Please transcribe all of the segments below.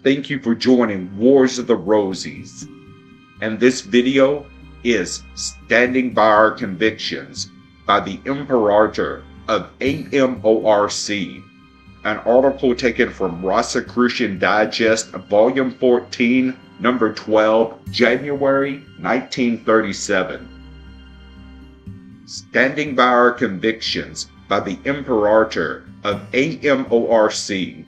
Thank you for joining Wars of the Rosies. And this video is Standing by Our Convictions by the Imperator AMORC, an article taken from Rosicrucian Digest, Volume 14, Number 12, January 1937. Standing by Our Convictions by the Imperator AMORC.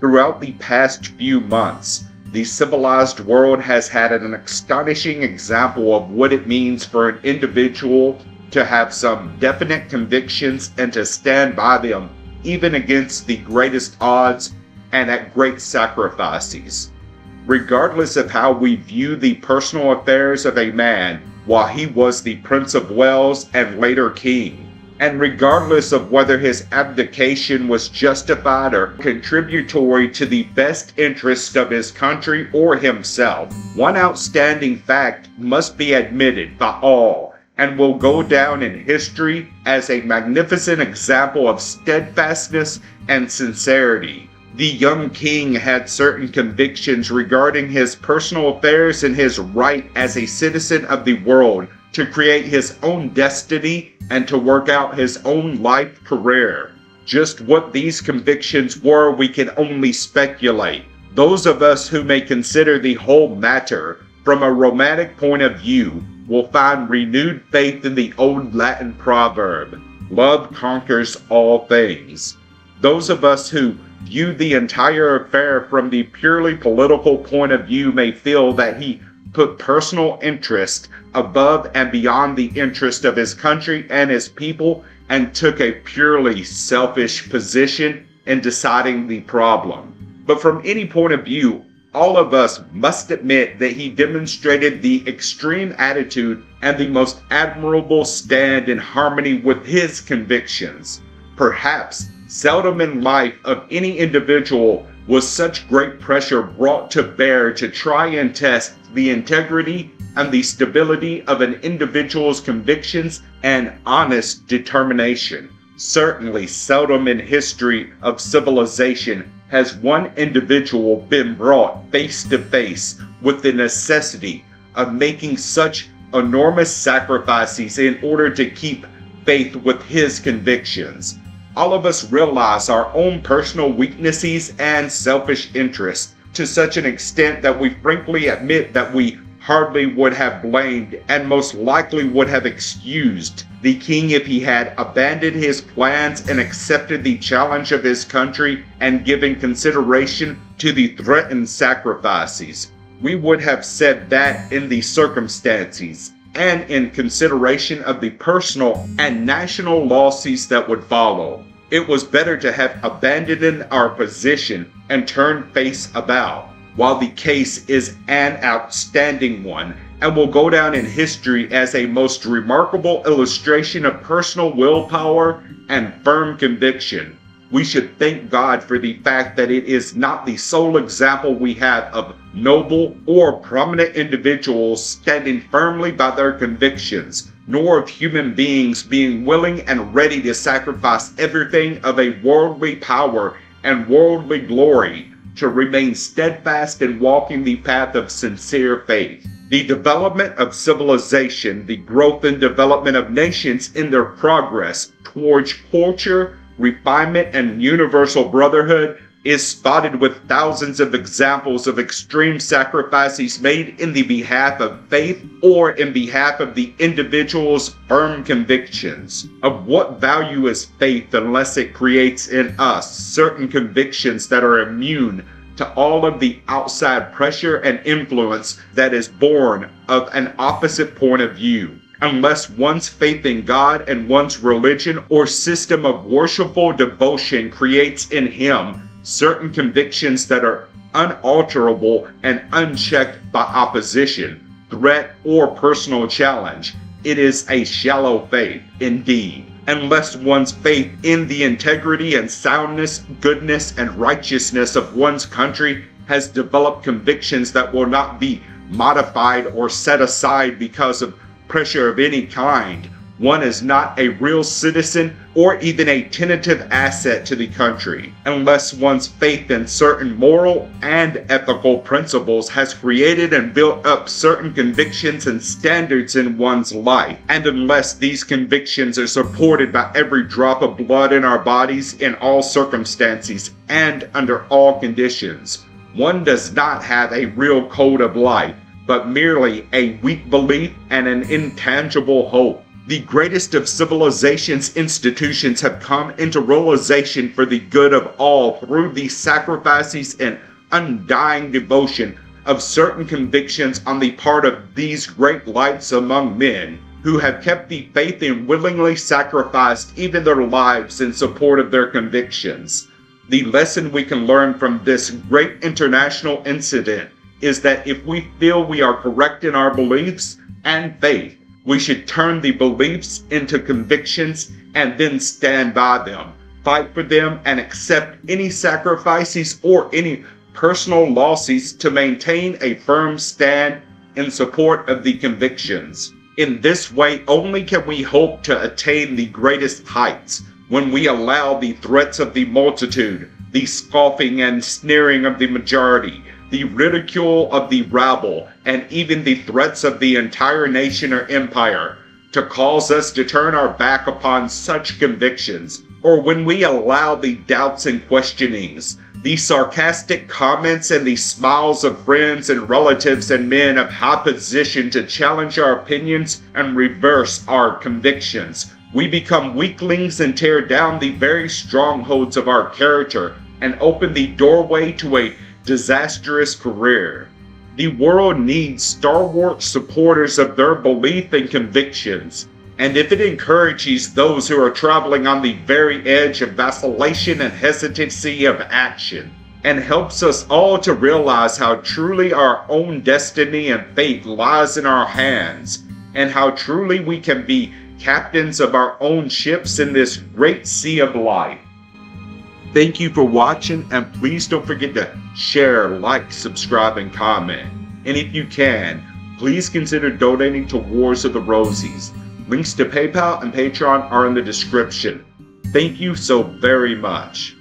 Throughout the past few months, the civilized world has had an astonishing example of what it means for an individual to have some definite convictions and to stand by them even against the greatest odds and at great sacrifices. Regardless of how we view the personal affairs of a man while he was the Prince of Wales and later king, and regardless of whether his abdication was justified or contributory to the best interest of his country or himself, one outstanding fact must be admitted by all and will go down in history as a magnificent example of steadfastness and sincerity. The young king had certain convictions regarding his personal affairs and his right as a citizen of the world to create his own destiny and to work out his own life career. Just what these convictions were, we can only speculate. Those of us who may consider the whole matter from a romantic point of view will find renewed faith in the old Latin proverb, "Love conquers all things." Those of us who view the entire affair from the purely political point of view may feel that he put personal interest above and beyond the interest of his country and his people and took a purely selfish position in deciding the problem. But from any point of view, all of us must admit that he demonstrated the extreme attitude and the most admirable stand in harmony with his convictions. Perhaps seldom in life of any individual was such great pressure brought to bear to try and test the integrity and the stability of an individual's convictions and honest determination. Certainly seldom in history of civilization has one individual been brought face to face with the necessity of making such enormous sacrifices in order to keep faith with his convictions. All of us realize our own personal weaknesses and selfish interests to such an extent that we frankly admit that we hardly would have blamed and most likely would have excused the king if he had abandoned his plans and accepted the challenge of his country and given consideration to the threatened sacrifices. We would have said that in the circumstances and in consideration of the personal and national losses that would follow, it was better to have abandoned our position and turned face about. While the case is an outstanding one and will go down in history as a most remarkable illustration of personal willpower and firm conviction, we should thank God for the fact that it is not the sole example we have of noble or prominent individuals standing firmly by their convictions, nor of human beings being willing and ready to sacrifice everything of a worldly power and worldly glory to remain steadfast in walking the path of sincere faith. The development of civilization, the growth and development of nations in their progress towards culture, refinement, and universal brotherhood is spotted with thousands of examples of extreme sacrifices made in the behalf of faith or in behalf of the individual's firm convictions. Of what value is faith unless it creates in us certain convictions that are immune to all of the outside pressure and influence that is born of an opposite point of view? Unless one's faith in God and one's religion or system of worshipful devotion creates in him certain convictions that are unalterable and unchecked by opposition, threat, or personal challenge, it is a shallow faith indeed. Unless one's faith in the integrity and soundness, goodness, and righteousness of one's country has developed convictions that will not be modified or set aside because of pressure of any kind, one is not a real citizen or even a tentative asset to the country, unless one's faith in certain moral and ethical principles has created and built up certain convictions and standards in one's life, and unless these convictions are supported by every drop of blood in our bodies in all circumstances and under all conditions. One does not have a real code of life, but merely a weak belief and an intangible hope. The greatest of civilization's institutions have come into realization for the good of all through the sacrifices and undying devotion of certain convictions on the part of these great lights among men, who have kept the faith and willingly sacrificed even their lives in support of their convictions. The lesson we can learn from this great international incident is that if we feel we are correct in our beliefs and faith, we should turn the beliefs into convictions and then stand by them, fight for them, and accept any sacrifices or any personal losses to maintain a firm stand in support of the convictions. In this way only can we hope to attain the greatest heights, when we allow the threats of the multitude, the scoffing and sneering of the majority, the ridicule of the rabble, and even the threats of the entire nation or empire to cause us to turn our back upon such convictions, or when we allow the doubts and questionings, the sarcastic comments and the smiles of friends and relatives and men of high position to challenge our opinions and reverse our convictions. We become weaklings and tear down the very strongholds of our character and open the doorway to a disastrous career. The world needs stalwart supporters of their belief and convictions, and if it encourages those who are traveling on the very edge of vacillation and hesitancy of action, and helps us all to realize how truly our own destiny and fate lies in our hands, and how truly we can be captains of our own ships in this great sea of life. Thank you for watching, and please don't forget to share, like, subscribe, and comment. And if you can, please consider donating to Wars of the Rosies. Links to PayPal and Patreon are in the description. Thank you so very much.